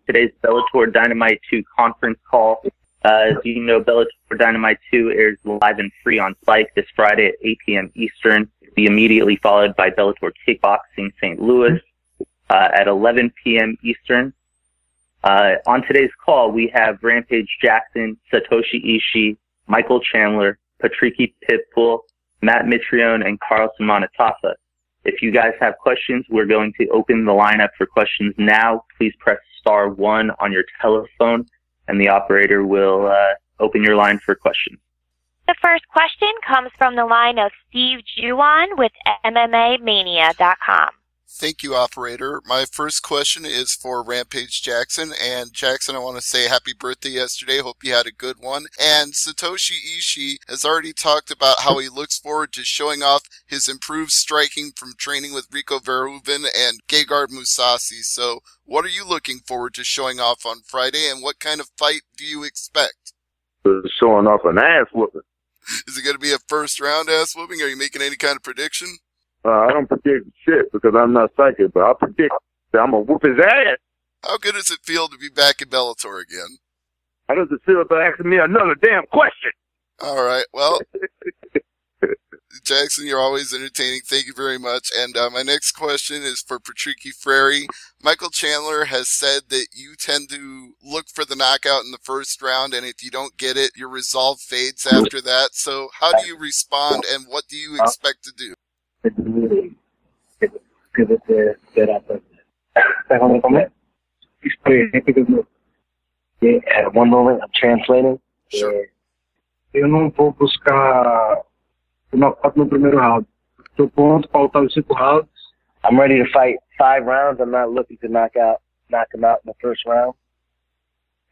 today's Bellator Dynamite 2 conference call. As you know, Bellator Dynamite 2 airs live and free on Spike this Friday at 8 p.m. Eastern. It'll be immediately followed by Bellator Kickboxing St. Louis at 11 p.m. Eastern. On today's call, we have Rampage Jackson, Satoshi Ishii, Michael Chandler, Patricky Pitbull, Matt Mitrione, and Carlson Monatafa. If you guys have questions, we're going to open the lineup for questions now. Please press *1 on your telephone, and the operator will open your line for questions. The first question comes from the line of Steve Juwan with MMAmania.com. Thank you, operator. My first question is for Rampage Jackson. And Jackson, I want to say happy birthday yesterday. Hope you had a good one. And Satoshi Ishii has already talked about how he looks forward to showing off his improved striking from training with Rico Verhoeven and Gegard Mousasi. So what are you looking forward to showing off on Friday, and what kind of fight do you expect? Showing off an ass whooping. Is it going to be a first-round ass whooping? Are you making any kind of prediction? I don't predict shit because I'm not psychic, but I predict that I'm going to whoop his ass. How good does it feel to be back in Bellator again? How does it feel about asking me another damn question? All right, well, Jackson, you're always entertaining. Thank you very much. And my next question is for Patricky Frary. Michael Chandler has said that you tend to look for the knockout in the first round, and if you don't get it, your resolve fades after that. So how do you respond, and what do you expect to do? At one moment, I'm translating. Sure. Eu não vou buscar o knockout no primeiro round. Estou pronto para lutar os 5 rounds. I'm ready to fight 5 rounds. I'm not looking to knock him out in the first round.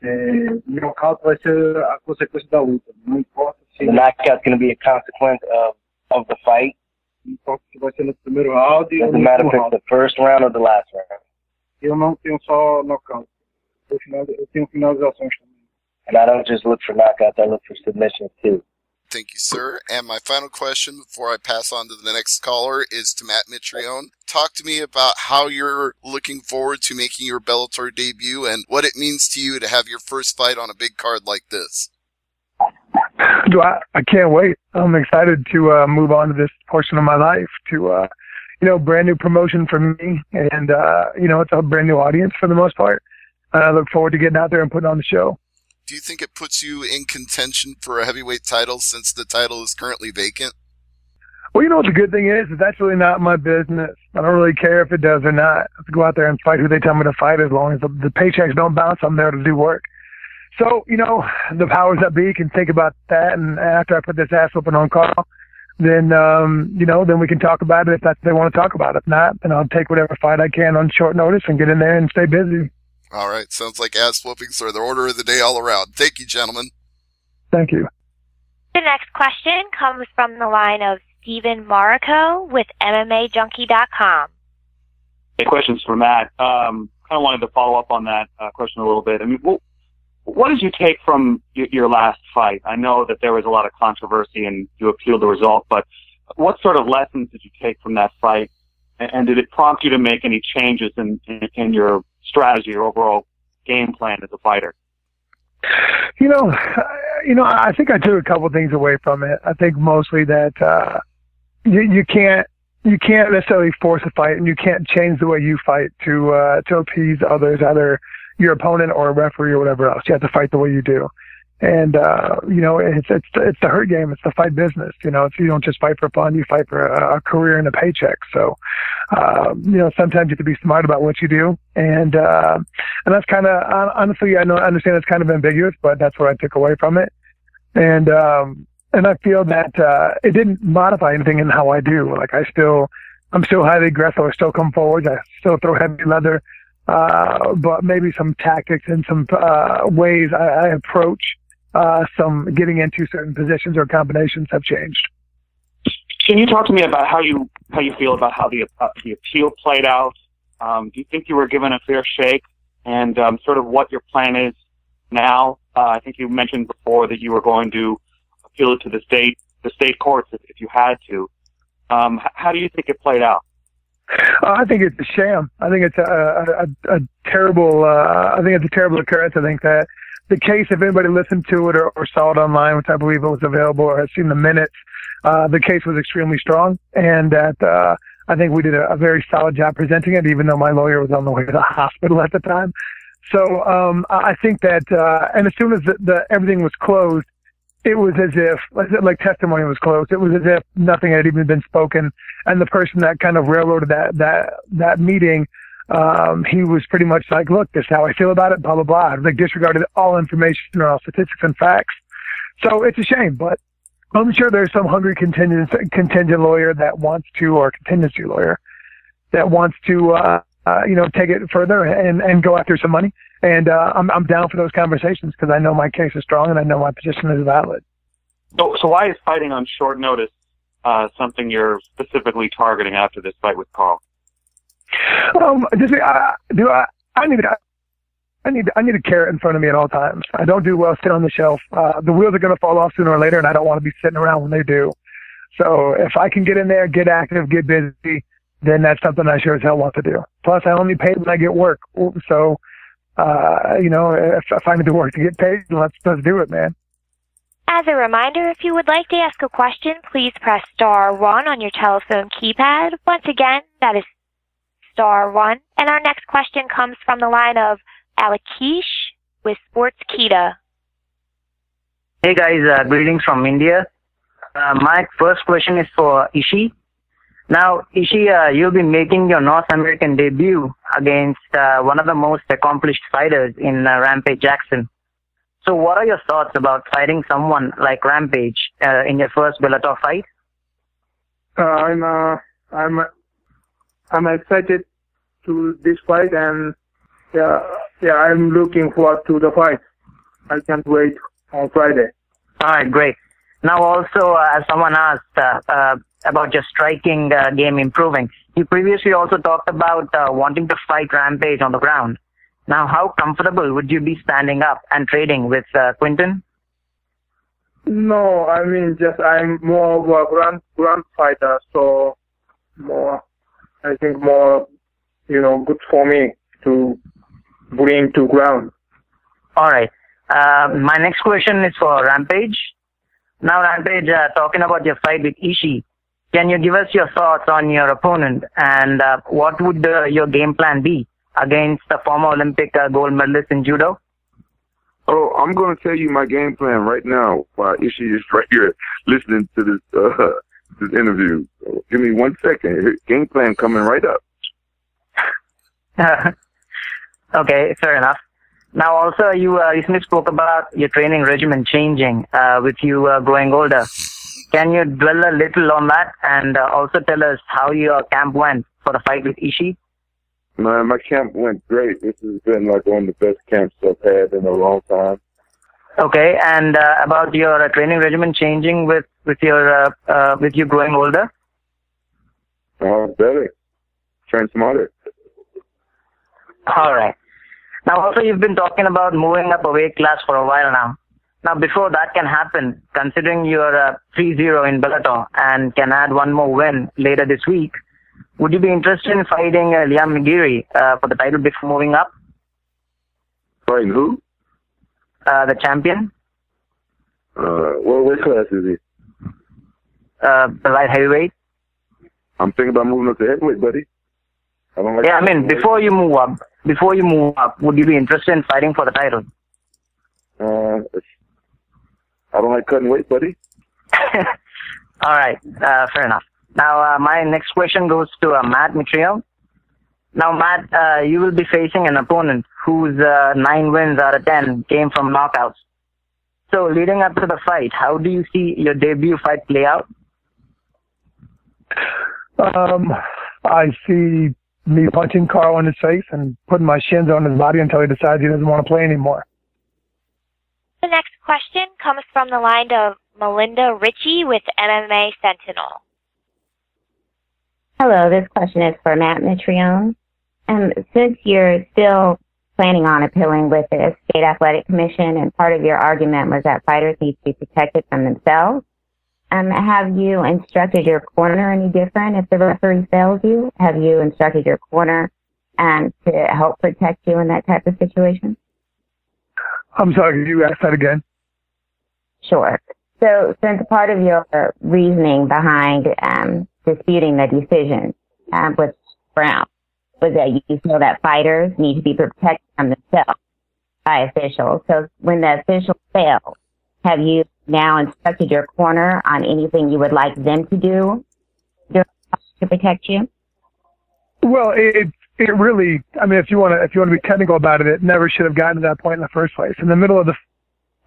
O knockout vai ser a consequência da luta. Não importa se... The knockout's going to be a consequence of the fight. Não importa se vai ser no primeiro round ou Doesn't no matter if último it's round. the first round or the last round. Eu não tenho só knockout. Eu tenho finalizações também. And I don't just look for knockouts, I look for submissions too. Thank you, sir. And my final question before I pass on to the next caller is to Matt Mitrione. Talk to me about how you're looking forward to making your Bellator debut and what it means to you to have your first fight on a big card like this. I can't wait. I'm excited to move on to this portion of my life, to brand new promotion for me, and it's a brand new audience for the most part. And I look forward to getting out there and putting on the show. Do you think it puts you in contention for a heavyweight title since the title is currently vacant? Well, you know what the good thing is that's really not my business. I don't really care if it does or not. I have to go out there and fight who they tell me to fight as long as the paychecks don't bounce. I'm there to do work. So, the powers that be can think about that, and after I put this ass whooping on Carl, then, then we can talk about it if that's what they want to talk about. If not, then I'll take whatever fight I can on short notice and get in there and stay busy. All right. Sounds like ass whoopings are the order of the day all around. Thank you, gentlemen. Thank you. The next question comes from the line of Steven Mariko with MMAJunkie.com. The question's for Matt. Kind of wanted to follow up on that question a little bit. I mean, what did you take from your last fight? I know that there was a lot of controversy and you appealed the result, but what sort of lessons did you take from that fight? And did it prompt you to make any changes in your strategy or overall game plan as a fighter? I think I took a couple things away from it. I think mostly that you can't necessarily force a fight, and you can't change the way you fight to appease others, either your opponent or a referee or whatever else. You have to fight the way you do. And, it's the hurt game. It's the fight business. You don't just fight for fun. You fight for a career and a paycheck. So, sometimes you have to be smart about what you do. And that's kind of, honestly, I understand it's kind of ambiguous, but that's what I took away from it. And I feel that, it didn't modify anything in how I do. Like I'm still highly aggressive. I still come forward. I still throw heavy leather. But maybe some tactics and some, ways I approach, some getting into certain positions or combinations have changed. Can you talk to me about how you feel about how the appeal played out? Do you think you were given a fair shake, and sort of what your plan is now? I think you mentioned before that you were going to appeal it to the state courts if you had to. How do you think it played out? I think it's a sham. I think it's a terrible. I think it's a terrible occurrence. I think that the case, if anybody listened to it or saw it online, which I believe it was available, or has seen the minutes, the case was extremely strong, and that I think we did a very solid job presenting it, even though my lawyer was on the way to the hospital at the time. So I think that, and as soon as everything was closed, it was as if, like testimony was closed, it was as if nothing had even been spoken. And the person that kind of railroaded that meeting, he was pretty much like, look, this is how I feel about it, blah, blah, blah. Like disregarded all information or all statistics and facts. So it's a shame, but I'm sure there's some hungry contingent lawyer that wants to, or contingency lawyer that wants to, take it further and go after some money. And I'm down for those conversations because I know my case is strong and I know my position is valid. So why is fighting on short notice something you're specifically targeting after this fight with Carl? I need a carrot in front of me at all times. I don't do well sitting on the shelf. The wheels are going to fall off sooner or later, and I don't want to be sitting around when they do. So if I can get in there, get active, get busy, then that's something I sure as hell want to do. Plus, I only pay when I get work. So, if I need to work to get paid, let's do it, man. As a reminder, if you would like to ask a question, please press star 1 on your telephone keypad. Once again, that is star 1. And our next question comes from the line of Alakish with Sportskita. Hey guys, greetings from India. My first question is for Ishii. Now, Ishii, you'll be making your North American debut against one of the most accomplished fighters in Rampage Jackson. So what are your thoughts about fighting someone like Rampage in your first Bellator fight? I'm excited to this fight, and I'm looking forward to the fight. I can't wait on Friday. All right, great. Now also, as someone asked about your striking game improving, you previously also talked about wanting to fight Rampage on the ground. Now, how comfortable would you be standing up and trading with Quinton? No, I mean, I'm more of a ground fighter, so I think more, good for me to bring to ground. All right. My next question is for Rampage. Now, Rampage, talking about your fight with Ishii, can you give us your thoughts on your opponent and what would your game plan be against the former Olympic gold medalist in judo? Oh, I'm going to tell you my game plan right now while Ishii is right here listening to this interview. Give me 1 second. Game plan coming right up. Okay, fair enough. Now, also, you recently spoke about your training regimen changing with you growing older. Can you dwell a little on that and also tell us how your camp went for the fight with Ishii? Man, my camp went great. This has been like one of the best camps I've had in a long time. Okay, and about your training regimen changing with you growing older? Better. Train smarter. All right. Now, also, you've been talking about moving up a weight class for a while now. Now, before that can happen, considering you're 3-0 in Bellator and can add one more win later this week, would you be interested in fighting Liam McGeary for the title before moving up? Fighting who? The champion. What weight class is he? The light heavyweight. I'm thinking about moving up to heavyweight, buddy. I mean, before you move up, would you be interested in fighting for the title? I don't like cutting weight, buddy. All right, fair enough. Now, my next question goes to Matt Mitrione. Now, Matt, you will be facing an opponent whose 9 wins out of 10 came from knockouts. So, leading up to the fight, how do you see your debut fight play out? I see me punching Carl in his face and putting my shins on his body until he decides he doesn't want to play anymore. The next question comes from the line of Melinda Ritchie with MMA Sentinel. Hello, this question is for Matt Mitrione. Since you're still planning on appealing with the State Athletic Commission and part of your argument was that fighters need to be protected from themselves, Have you instructed your corner any different if the referee fails you? Have you instructed your corner to help protect you in that type of situation? I'm sorry, could you ask that again? Sure. So since part of your reasoning behind disputing the decision with Brown was that you feel that fighters need to be protected from themselves by officials. So when the officials fail, have you now instructed your corner on anything you would like them to do to protect you? Well, it really, I mean, if you want to be technical about it, it never should have gotten to that point in the first place. In the middle of the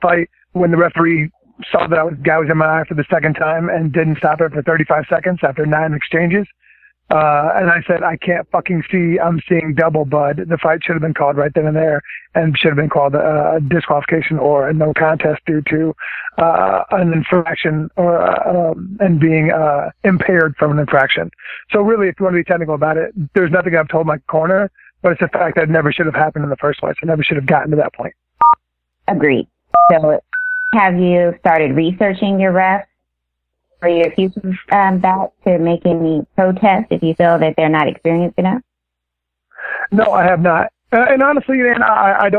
fight, when the referee saw that guy was in my eye for the second time and didn't stop it for 35 seconds after 9 exchanges, and I said, I can't fucking see, I'm seeing double, bud. The fight should have been called right then and there and should have been called a disqualification or a no contest due to an infraction or and being impaired from an infraction. So really, if you want to be technical about it, there's nothing I've told my corner, but it's the fact that it never should have happened in the first place. It never should have gotten to that point. Agreed. So have you started researching your refs for your future bout to make any protests if you feel that they're not experienced enough? No, I have not. And honestly, man, I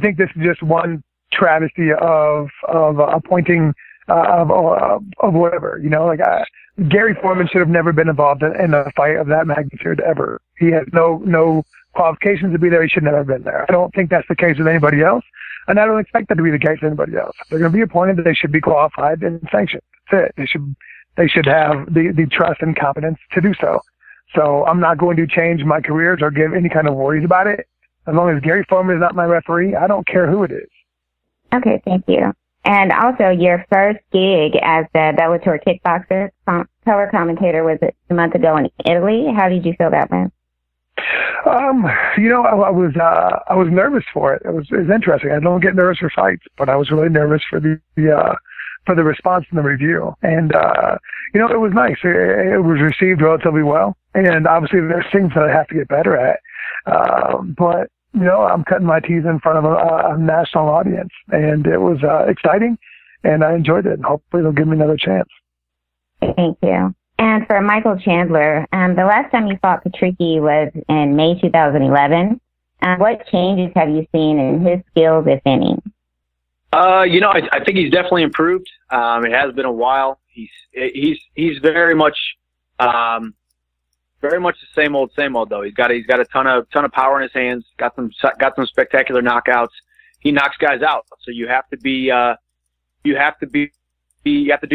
think this is just one travesty of appointing of whatever, you know, like Gary Foreman should have never been involved in a fight of that magnitude ever. He has no qualifications to be there. He should never have been there. I don't think that's the case with anybody else, and I don't expect that to be the case with anybody else. If they're going to be appointed, they should be qualified and sanctioned. That's it. They should have the trust and competence to do so. So I'm not going to change my careers or give any kind of worries about it. As long as Gary Foreman is not my referee, I don't care who it is. Okay, thank you. And also, your first gig as the Bellator kickboxer color commentator was a month ago in Italy. How did you feel that went? You know, I was nervous for it. It was interesting. I don't get nervous for fights, but I was really nervous for the response and the review. And you know, it was nice. It was received relatively well. And obviously, there's things that I have to get better at. But you know, I'm cutting my teeth in front of a national audience, and it was exciting, and I enjoyed it. And hopefully, they'll give me another chance. Thank you. And for Michael Chandler, the last time you fought Patricky was in May 2011. What changes have you seen in his skills, if any? You know, I think he's definitely improved. It has been a while. He's very much the same old though. He's got a ton of power in his hands. Got some spectacular knockouts. He knocks guys out. So you have to do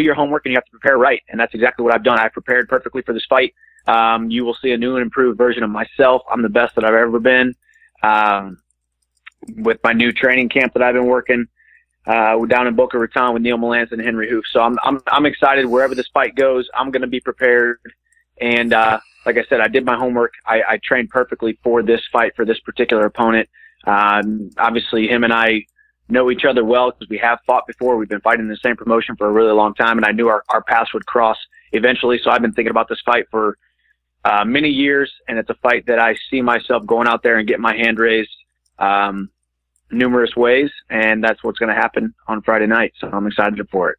your homework and you have to prepare right. And that's exactly what I've done. I've prepared perfectly for this fight. You will see a new and improved version of myself. I'm the best that I've ever been. With my new training camp that I've been working, down in Boca Raton with Neil Melanson and Henry Hoof. So I'm excited wherever this fight goes. I'm going to be prepared. And, like I said, I did my homework. I trained perfectly for this fight, for this particular opponent. Obviously him and I know each other well because we have fought before. We've been fighting in the same promotion for a really long time, and I knew our paths would cross eventually. So I've been thinking about this fight for many years, and it's a fight that I see myself going out there and getting my hand raised numerous ways, and that's what's going to happen on Friday night. So I'm excited for it.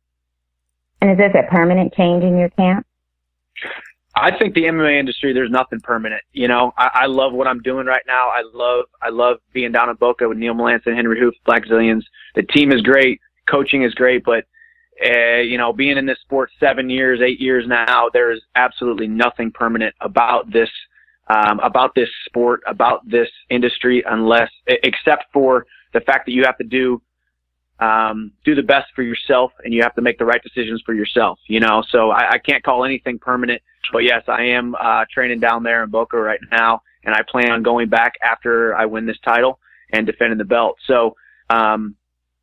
And is this a permanent change in your camp? I think the MMA industry, there's nothing permanent. You know, I love what I'm doing right now. I love being down in Boca with Neil Melanson, Henry Hoof, Black Zillions. The team is great. Coaching is great. But, you know, being in this sport 7 years, 8 years now, there is absolutely nothing permanent about this sport, about this industry, except for the fact that you have to do the best for yourself, and you have to make the right decisions for yourself, you know? So I can't call anything permanent, but yes, I am training down there in Boca right now, and I plan on going back after I win this title and defending the belt. So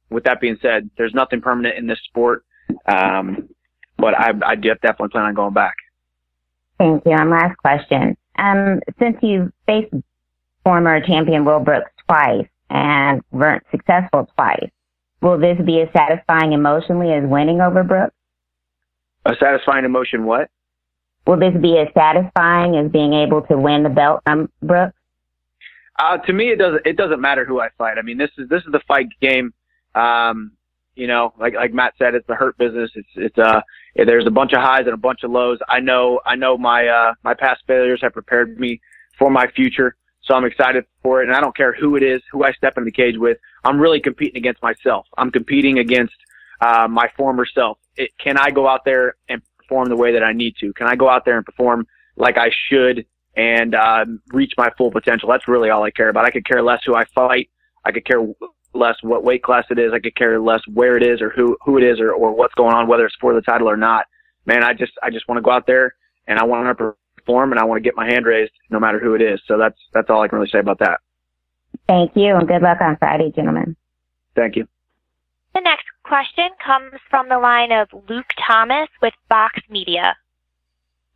with that being said, there's nothing permanent in this sport, but I definitely plan on going back. Thank you. And last question. Since you faced former champion Will Brooks twice and weren't successful twice, will this be as satisfying emotionally as winning over Brooks? A satisfying emotion what? Will this be as satisfying as being able to win the belt from Brooks? To me, it doesn't matter who I fight. I mean, this is the fight game. You know, like Matt said, it's the hurt business. There's a bunch of highs and a bunch of lows. I know my past failures have prepared me for my future. So I'm excited for it. And I don't care who it is, who I step in the cage with. I'm really competing against myself. I'm competing against my former self. Can I go out there and perform the way that I need to? Can I go out there and perform like I should and reach my full potential? That's really all I care about. I could care less who I fight. I could care less what weight class it is. I could care less where it is or who it is or what's going on, whether it's for the title or not. Man, I just want to go out there and I want to perform and I want to get my hand raised no matter who it is. So that's all I can really say about that. Thank you, and good luck on Friday, gentlemen. Thank you. The next question comes from the line of Luke Thomas with Fox Media.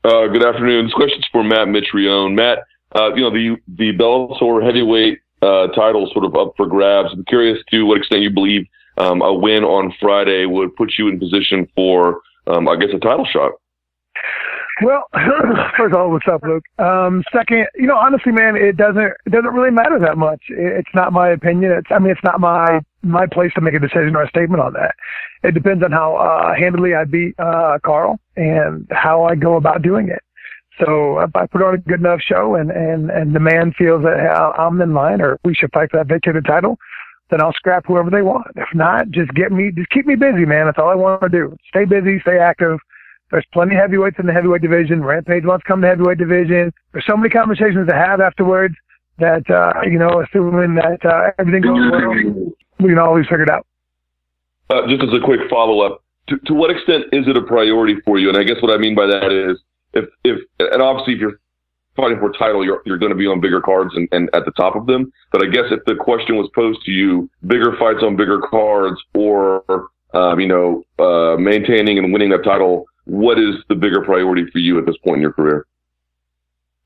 Good afternoon. This question's for Matt Mitrione. Matt, the Bellator heavyweight title sort of up for grabs. I'm curious to what extent you believe a win on Friday would put you in position for, I guess, a title shot. Well, first of all, what's up, Luke? Second, honestly, man, it doesn't really matter that much. It's not my opinion. It's not my place to make a decision or a statement on that. It depends on how handily I beat Carl and how I go about doing it. So if I put on a good enough show and the man feels that I'm in line or we should fight for that vacated title, then I'll scrap whoever they want. If not, just keep me busy, man. That's all I want to do. Stay busy, stay active. There's plenty of heavyweights in the heavyweight division. Rampage wants to come to the heavyweight division. There's so many conversations to have afterwards that, assuming that everything goes well, we can always figure it out. Just as a quick follow-up, to what extent is it a priority for you? And I guess what I mean by that is, and obviously if you're fighting for a title, you're going to be on bigger cards and at the top of them. But I guess if the question was posed to you, bigger fights on bigger cards or, maintaining and winning that title, what is the bigger priority for you at this point in your career?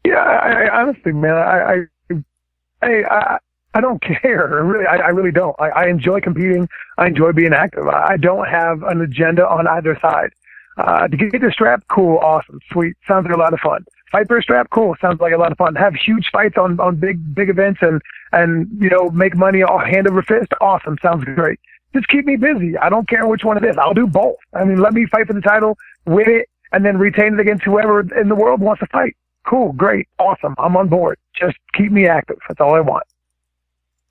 Yeah, I honestly, man, I don't care. I really don't. I enjoy competing. I enjoy being active. I don't have an agenda on either side. To get the strap, cool, awesome, sweet, sounds like a lot of fun. Fight for a strap, cool, sounds like a lot of fun. Have huge fights on big events and make money all hand over fist, awesome, sounds great. Just keep me busy. I don't care which one it is. I'll do both. I mean, let me fight for the title, win it, and then retain it against whoever in the world wants to fight. Cool, great, awesome. I'm on board. Just keep me active. That's all I want.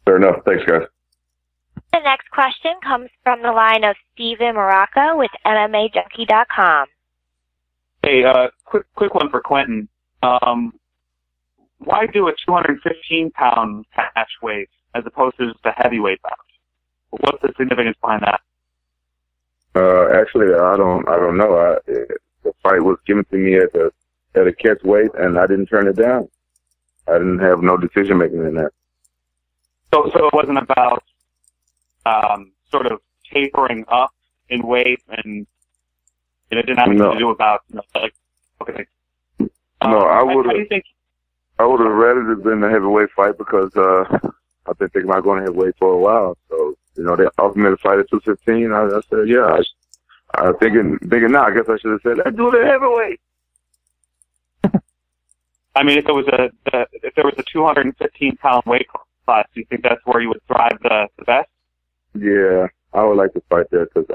Fair enough. Thanks, guys. The next question comes from the line of Steven Morocco with MMAJunkie.com. Hey, quick one for Quentin. Why do a 215-pound catch weight as opposed to just a heavyweight bout? What's the significance behind that? Actually, I don't know. The fight was given to me at a catch weight, and I didn't turn it down. I didn't have no decision making in that. So it wasn't about sort of tapering up in weight, and it didn't have anything to do about okay. No, I would have. How do you think? I would have rather it been a heavyweight fight because I've been thinking about going heavyweight for a while. So they offered me to fight at 215. I said, yeah. I thinking now. I guess I should have said, let's do it at heavyweight. I mean, if there was a 215-pound weight class, do you think that's where you would thrive the best? Yeah, I would like to fight there because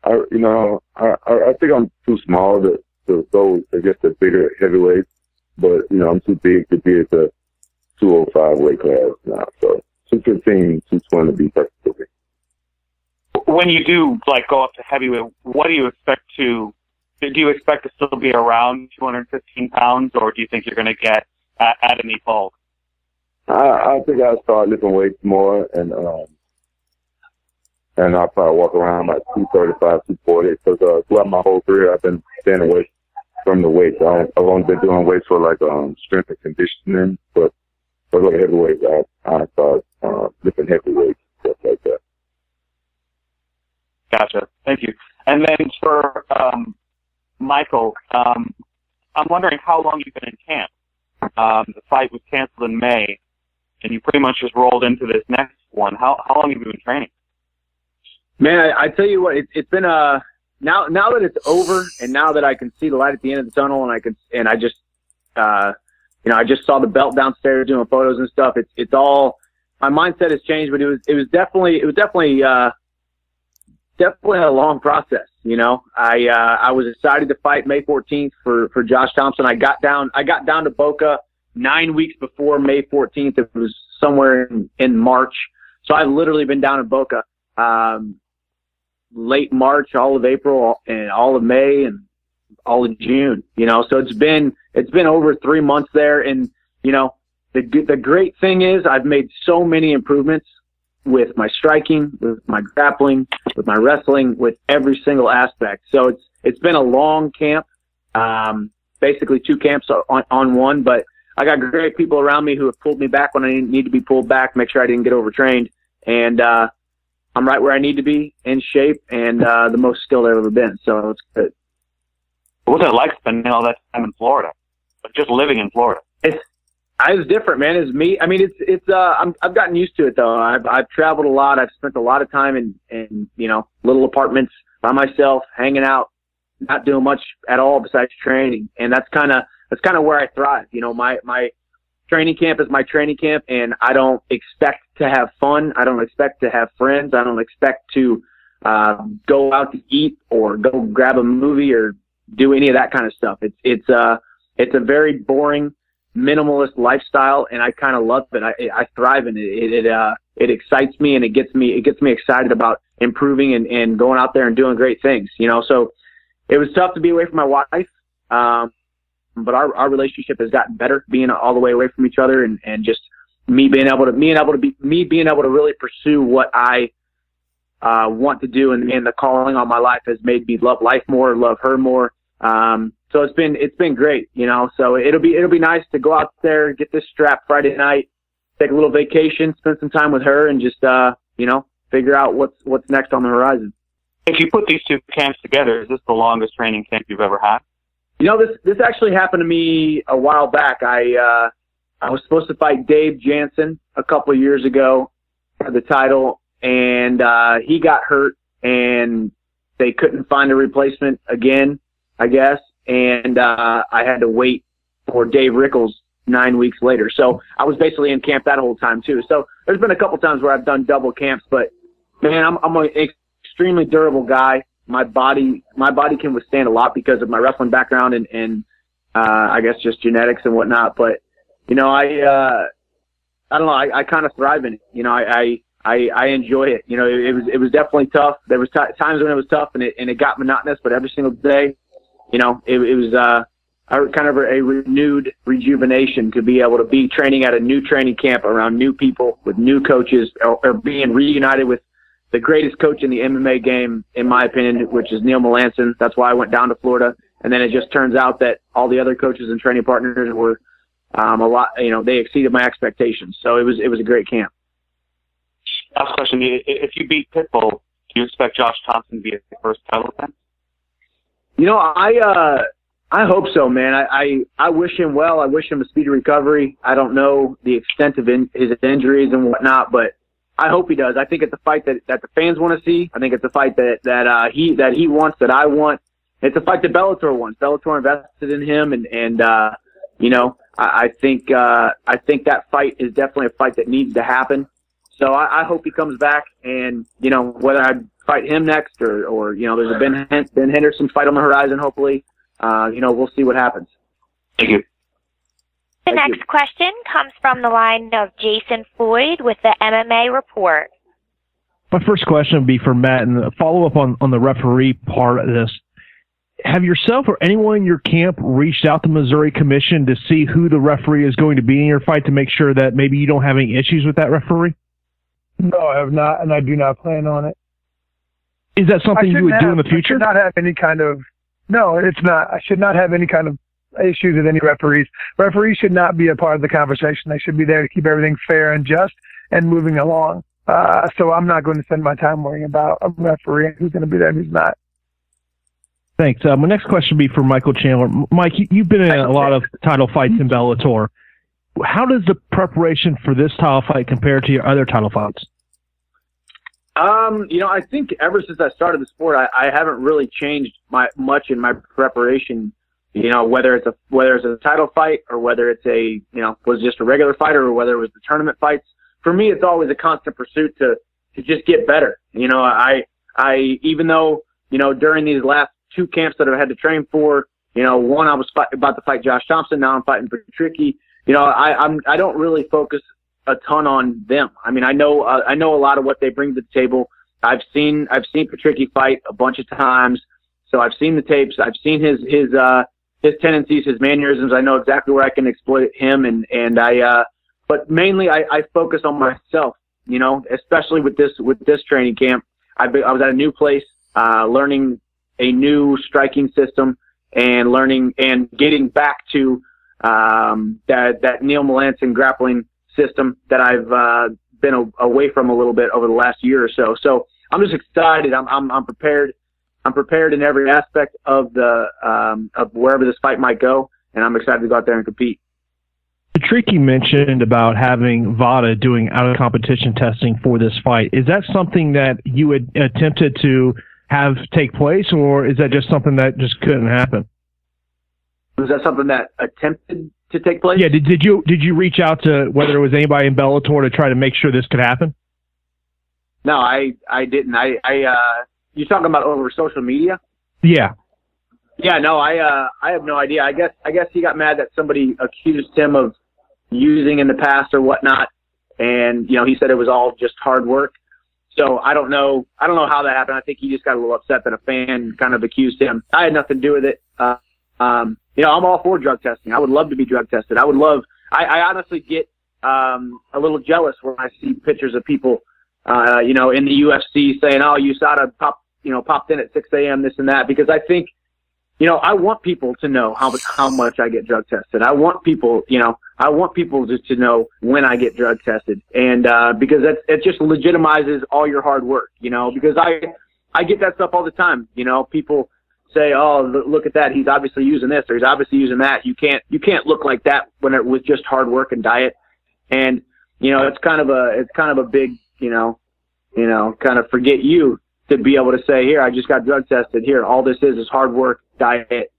I think I'm too small to go against the bigger heavyweights, but I'm too big to be at the 205 weight class now. So 215, 220 would be perfect for me. When you do go up to heavyweight, what do you expect to? Do you expect to still be around 215 pounds, or do you think you're going to get at any bulk? I think I'll start lifting weights more, and I'll probably walk around about 235, 240. Because throughout my whole career, I've been staying away from the weights. I've only been doing weights for strength and conditioning, but for heavyweight, I start lifting heavy weights, stuff like that. Gotcha. Thank you. And then for Michael, I'm wondering how long you've been in camp. The fight was canceled in May, and you pretty much just rolled into this next one. How long have you been training? Man, I tell you what, it's been now that it's over, and now that I can see the light at the end of the tunnel, and I just I just saw the belt downstairs doing photos and stuff. It's all, my mindset has changed, but it was definitely definitely a long process. You know, I was excited to fight May 14th for Josh Thompson. I got down to Boca 9 weeks before May 14th. It was somewhere in March. So I've literally been down in Boca, late March, all of April, and all of May, and all of June, you know. So it's been over 3 months there. And, you know, the great thing is I've made so many improvements with my striking, with my grappling, with my wrestling, with every single aspect. So it's been a long camp, basically 2 camps on one, but I got great people around me who have pulled me back when I need to be pulled back, make sure I didn't get overtrained. And I'm right where I need to be, in shape, and the most skilled I've ever been. So it's good. What was it like spending all that time in Florida? Just living in Florida? It's different, man. It's me. I mean, I've gotten used to it though. I've traveled a lot. I've spent a lot of time in you know, little apartments by myself, hanging out, not doing much at all besides training. And that's kind of where I thrive. You know, my training camp is my training camp, and I don't expect to have fun. I don't expect to have friends. I don't expect to go out to eat or go grab a movie or do any of that kind of stuff. It's a very boring, minimalist lifestyle, and I kind of love it. I thrive in it. It excites me, and it gets me excited about improving and going out there and doing great things. You know, so it was tough to be away from my wife. But our relationship has gotten better, being all the way away from each other, and just me being able to really pursue what I want to do, and the calling on my life has made me love life more, love her more. So it's been great, you know. So it'll be nice to go out there, get this strap Friday night, take a little vacation, spend some time with her, and just you know, figure out what's next on the horizon. If you put these 2 camps together, is this the longest training camp you've ever had? You know, this actually happened to me a while back. I was supposed to fight Dave Jansen a couple of years ago for the title, and he got hurt, and they couldn't find a replacement again, I guess. And I had to wait for Dave Rickles 9 weeks later. So I was basically in camp that whole time too. So there's been a couple times where I've done double camps, but man, I'm an extremely durable guy. My body can withstand a lot because of my wrestling background and I guess just genetics and whatnot. But, you know, I don't know. I kind of thrive in it. You know, I enjoy it. You know, it was definitely tough. There was times when it was tough and it got monotonous, but every single day, you know, it was kind of a renewed rejuvenation to be able to be training at a new training camp around new people with new coaches, or being reunited with the greatest coach in the MMA game, in my opinion, which is Neil Melanson. That's why I went down to Florida. And then it just turns out that all the other coaches and training partners were a lot, you know, they exceeded my expectations. So it was a great camp. Last question. If you beat Pitbull, do you expect Josh Thompson to be the first title defense? You know, I hope so, man. I wish him well. I wish him a speedy recovery. I don't know the extent of his injuries and whatnot, but I hope he does. I think it's a fight that the fans want to see. I think it's a fight that he wants, that I want. It's a fight that Bellator wants. Bellator invested in him, and you know, I think that fight is definitely a fight that needs to happen. So I hope he comes back, and you know, whether I fight him next or you know, there's a Ben Henderson fight on the horizon. Hopefully, you know, we'll see what happens. Thank you. The next question comes from the line of Jason Floyd with the MMA Report. My first question would be for Matt, and a follow-up on the referee part of this. Have yourself or anyone in your camp reached out to Missouri Commission to see who the referee is going to be in your fight to make sure that maybe you don't have any issues with that referee? No, I have not, and I do not plan on it. Is that something you would do in the future? I should not have any kind of... No, it's not. I should not have any kind of issues with any referees. Referees should not be a part of the conversation. They should be there to keep everything fair and just and moving along. So I'm not going to spend my time worrying about a referee and who's going to be there and who's not. Thanks. My next question would be for Michael Chandler. Mike, you've been in a lot of title fights in Bellator. How does the preparation for this title fight compare to your other title fights? You know, I think ever since I started the sport, I haven't really changed much in my preparation. You know, whether it's a title fight or whether it's was just a regular fight or whether it was the tournament fights. For me, it's always a constant pursuit to just get better. You know, I Even though, during these last 2 camps that I've had to train for, one I was about to fight Josh Thompson. Now I'm fighting Patricky. I don't really focus a ton on them. I mean, I know a lot of what they bring to the table. I've seen Patricky fight a bunch of times, so I've seen the tapes. I've seen his tendencies, his mannerisms. I know exactly where I can exploit him, but mainly I focus on myself. Especially with this training camp, I was at a new place, learning a new striking system, and learning and getting back to that Neil Melanson grappling system that I've been away from a little bit over the last year or so. So I'm just excited. I'm prepared. I'm prepared in every aspect of of wherever this fight might go, and I'm excited to go out there and compete. Patricky mentioned about having VADA doing out-of-competition testing for this fight. Is that something that you had attempted to have take place, or is that just something that just couldn't happen? Was that something that attempted to take place? Yeah. Did you reach out to whether it was anybody in Bellator to try to make sure this could happen? No, I didn't. You talking about over social media? Yeah. Yeah, no, I have no idea. I guess he got mad that somebody accused him of using in the past or whatnot, and he said it was all just hard work. So I don't know how that happened. I think he just got a little upset that a fan kind of accused him. I had nothing to do with it. I'm all for drug testing. I would love to be drug tested. I honestly get a little jealous when I see pictures of people, in the UFC saying, "Oh, USADA popped in at 6 a.m. this and that," because I think, I want people to know how much I get drug tested. I want people just to know when I get drug tested, and because it just legitimizes all your hard work, because I get that stuff all the time. People say, "Oh, look at that. He's obviously using this, or he's obviously using that." You can't look like that when it was just hard work and diet. And it's kind of a big kind of forget you to be able to say, "Here, I just got drug tested. Here, all this is hard work, diet,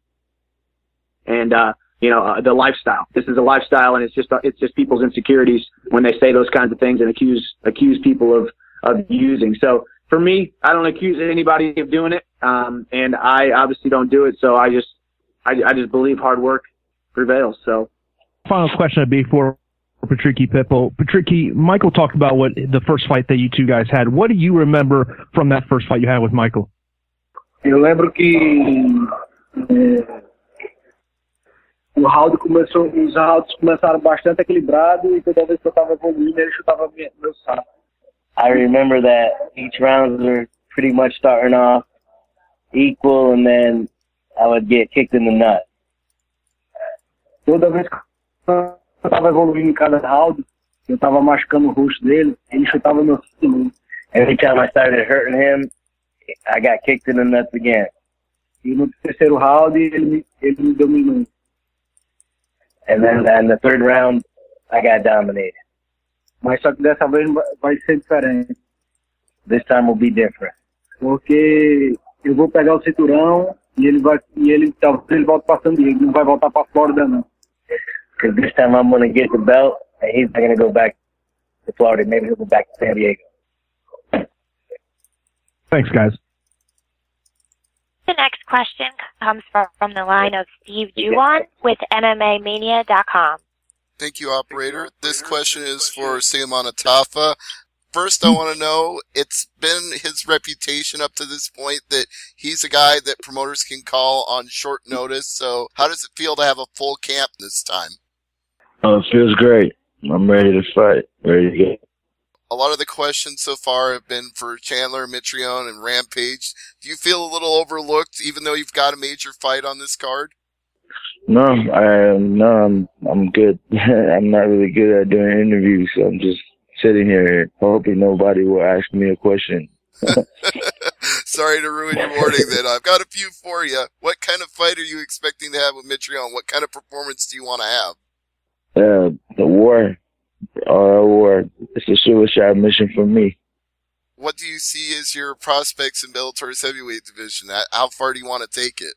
and the lifestyle. This is a lifestyle, and it's just people's insecurities when they say those kinds of things and accuse people of using." So for me, I don't accuse anybody of doing it, and I obviously don't do it. So I just believe hard work prevails. So, final question would be for Patricky Pitbull. Patricky, Michael talked about what the first fight that you two guys had. What do you remember from that first fight you had with Michael? Eu lembro que os rounds começaram bastante equilibrados e toda vez que eu estava evoluindo, ele chutava meu saco. I remember that each rounds were pretty much starting off equal, and then I would get kicked in the nut. Toda vez que eu estava evoluindo em cada round, eu estava machucando o rosto dele, ele chutava meu saco. Every time I started hurting him, I got kicked in the nuts again. E no terceiro round, ele me dominou. And then in the third round, I got dominated. Mas só que dessa vez vai ser diferente. This time will be different. Porque eu vou pegar o cinturão e ele talvez ele volte para San Diego, não vai voltar para Flórida não. Because this time I'm going to get the belt, and he's not going to go back to Florida. Maybe he'll go back to San Diego. Thanks, guys. The next question comes from the line of Steve Juwan with MMAmania.com. Thank you, operator. This question is for Seumana Tafa. First, I want to know, it's been his reputation up to this point that he's a guy that promoters can call on short notice. So how does it feel to have a full camp this time? Oh, it feels great. I'm ready to fight. Ready to get. A lot of the questions so far have been for Chandler, Mitrione, and Rampage. Do you feel a little overlooked, even though you've got a major fight on this card? No, I'm good. I'm not really good at doing interviews, so I'm just sitting here hoping nobody will ask me a question. Sorry to ruin your morning then. I've got a few for you. What kind of fight are you expecting to have with Mitrione? What kind of performance do you want to have? The war. War. It's a suicide mission for me. What do you see as your prospects in Bellator's heavyweight division? How far do you want to take it?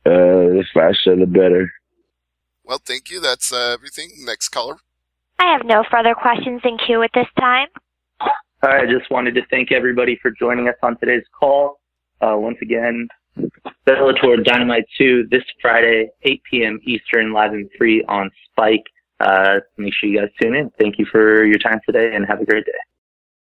The faster the better. Well, thank you. That's everything. Next caller. I have no further questions in queue at this time. All right, I just wanted to thank everybody for joining us on today's call. Once again, Bellator Dynamite 2 this Friday, 8 p.m. Eastern, live and free on Spike. Make sure you guys tune in. Thank you for your time today and have a great day.